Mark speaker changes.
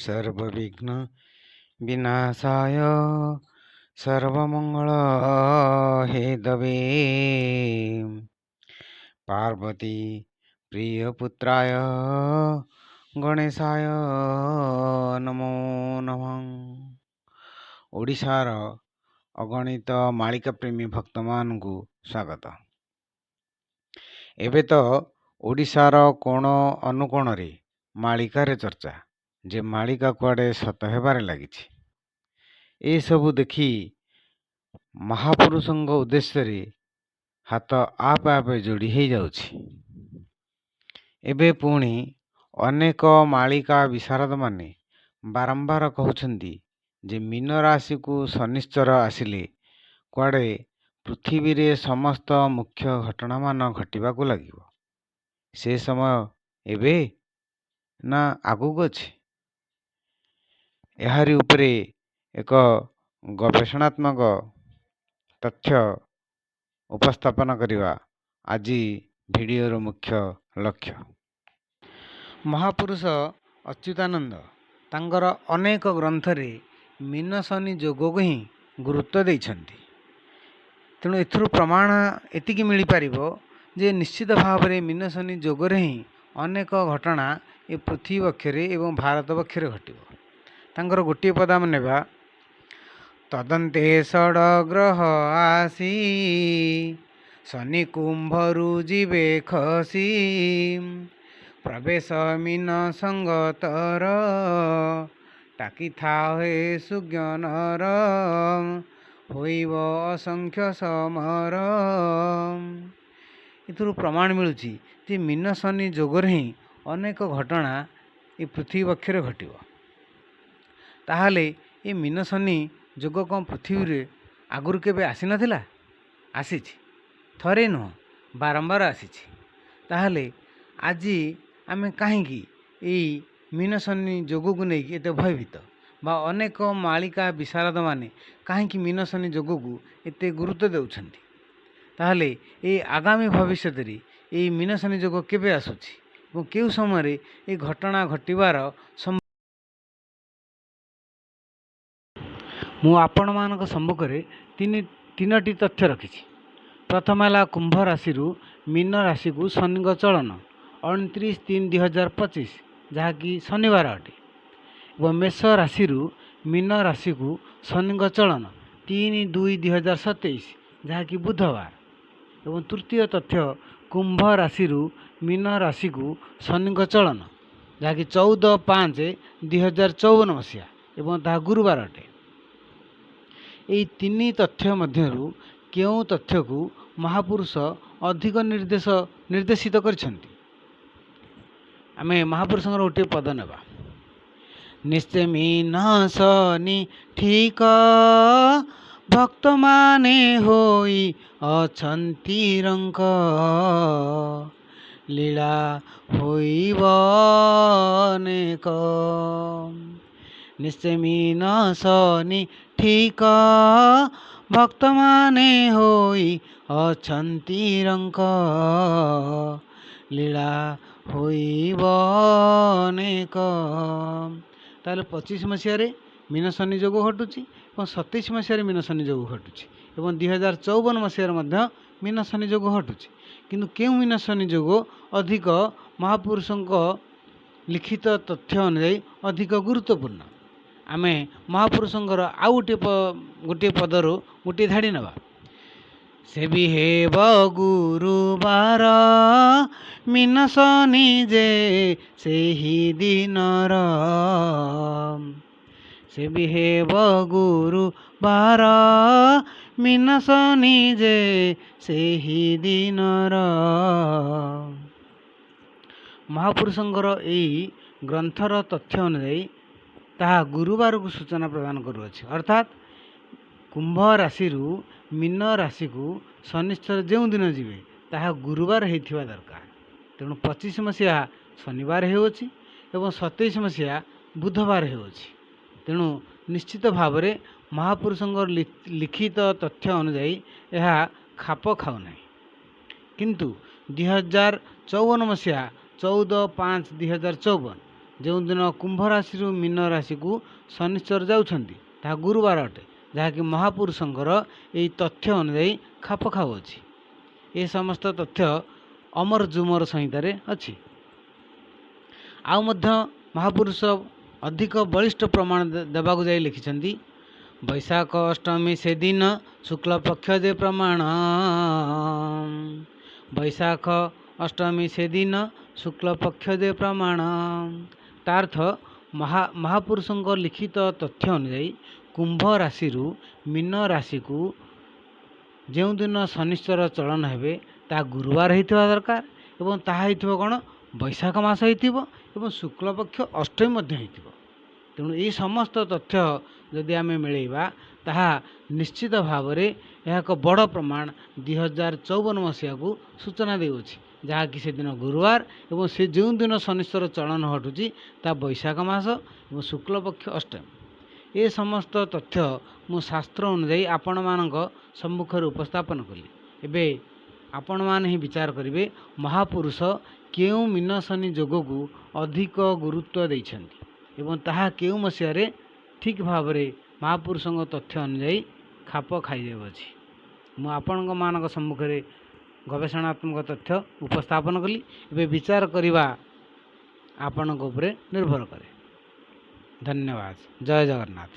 Speaker 1: सर्वविघ्न विनाशाय सर्वमंगल हेतवे पार्वती प्रियपुत्राय गणेशाय नमो नमः। ओडिशार अगणित मालिका प्रेमी भक्त मानू स्वागत। एबे तो ओडिशार कोण अनुकोण रे मालिकार चर्चा जे मालिका कुआडे सत हेबार लगी। ए सबु देखि महापुरुषों उद्देश्य रे हाथ आप आप जोड़ी हो जाउछि। एबे पुणी अनेक मालिका विशारद माने बारंबार कहउछन्ति जे मीन राशि को शनिश्चर आसिले कुआडे पृथ्वी रे समस्त मुख्य घटना मान घटिबा को लागिबो। से समय एबे ना आगुक अछि। एहारी उपरे एक गवेषणात्मक तथ्य उपस्थापन करिवा आज भिडियोर मुख्य लक्ष्य। महापुरुष अच्युतानंद तांगर अनेक ग्रंथरे मीन शनि जोग को ही गुरुत्व देइछन्ति। तेणु एथुरु प्रमाण एतिकी मिली पारिबो जे निश्चित भाव में मीन शनि जोग रे ही अनेक घटना ए पृथ्वी पक्षरे एवं भारत पक्षरे घटिबो। तांकर गोटे पदाम नेबा तदंते षड ग्रह आसी शनि कुंभरु जीवे खसी प्रवेश मीन संगतर टाकी था हे सुज्ञानर होइब असंख्य समर। इथुरु प्रमाण मिलुची जे मीन शनि जोगरे ही अनेक घटना ये पृथ्वी पक्षरे घटिबो। ताहले ये मीन शनि जोग कौन पृथ्वी रे आगुरु केबे आसी नथिला? आसीछि, थरे नुह बारंबार आसीछि। ताहले आज आमे काहेकि एई मीन शनि जोग को नहीं एते भयभीत बा अनेक मालिका विशारद माने काहेकि मीन शनि जोग को एते गुरुत्व देउछन्ति? ताहले ए आगामी भविष्य रे ए मीन शनि जोग केबे आसुछि और केउ समय रे ए घटना घटिबार मु आपण मानक सम्मुख रे तीनटी तथ्य रखिछि। प्रथम है कुंभ राशि मीन राशि को शनि चलन 29/3/2025 जहाँकि शनिवार अटे और मेष राशि मीन राशि को शनि चलन 3/2/2027 जहाँकि बुधवार। एवं तृतीय तथ्य कुंभ राशि मीन राशि को शनि चलन जहाँकि 14/5/2054 मसीहा एवं ता गुरुवार अटे। यही तीन तथ्य मध्यरु केउ तथ्य को महापुरुष अधिक निर्देशित करछन्ति? आमे महापुरुष गोटे पद नेबा निश्चय मीन शनि ठीक भक्त माने होई अछन्ति रंक लीला होइब अनेक। निश्चय मीन शनि ठीक भक्त माने होई अछन्ति रंक लीला होइब अनेक। ताले 25 मसीह मीन शनि जोग घटुची और 27 मसीह मीन शनि जोग घटुची और 2054 मसीह मीन शनि जोग घटुची। किंतु केउ मीन शनि जोग अधिक महापुरुषों लिखित तथ्य अनुसार अधिक गुरुत्वपूर्ण? आमे महापुरुषंकर आउ गोटे पदर गोटे धाड़ी नवा से भी हेब गुरुवार मीन शनि जे सेही दिनर से भी हेब गुरुवार मीन शनि जे सेही दिनर। महापुरुषंकर एई ग्रंथर तथ्य अनुसार ताहा गुरुवार को सूचना प्रदान करुअछि। अर्थात कुंभ राशि मीन राशि को शनिश्चर जो दिन जीवे ताहा गुरुवार होइथिबा दरकार। तेणु 25 मसीहा शनिवार होउछि एवं 27 मसीहा बुधवार होउछि। तेणु निश्चित भाव में महापुरुषों लिखित तथ्य अनुसार यह खाप खाऊ ना। किंतु 2054 मसीहा 14/5/2054 जो दिन कुंभ राशि मीन राशि को शनिश्चर जाउछंती ता गुरुवार अटे जहाँकि महापुरुषंकर यही तथ्य अनुजाई खाप खाऊँच। ये समस्त तथ्य अमर जुमर संहितार अच्छी। आउ मध्य महापुरुष अधिक बलिष्ठ प्रमाण देवाक जाई लिखिछंती वैशाख अष्टमी से दिन शुक्ल पक्ष जे प्रमाण। वैशाख अष्टमी से दिन शुक्ल पक्ष जे प्रमाण। तार्थ महापुरुषों लिखित तथ्य अनुजाई कुंभ राशि मीन राशि को जो दिन शनिश्चर चलन हेबे ता गुरुवार होइथिबा दरकार एवं ताहा होइथिबो कोन वैशाख मास होइथिबो एवं शुक्ल पक्ष अष्टमी मध्य होइथिबो। तेणु ये समस्त तथ्य जदि आमे मिलेबा ताहा निश्चित भाव में यह एक बड़ प्रमाण 2054 मसीहा को सूचना देउछि जहाँकि से दिन गुरुवार एवं से जो दिन शनिश्चर चलन हटुची ता वैशाख मास एवं शुक्ल पक्ष अष्टमी। ये समस्त तथ्य मु शास्त्र अनुजाई आपण मानक सम्मुखर उपस्थापन कली। एबे आपण मान ही विचार करिवे महापुरुष केउ मीन शनि जोग को अधिक गुरुत्व देइछन्ति एवं ताहा केउ मसीह ठीक भाव में महापुरुषों तथ्य अनुजाई खाप खाइदेउछि। मु आपण मानक सम्मुखरे गवेषणात्मक तथ्य उपस्थापन कली। एबे विचार करिवा आपणक उपरे निर्भर करे। धन्यवाद। जय जगन्नाथ।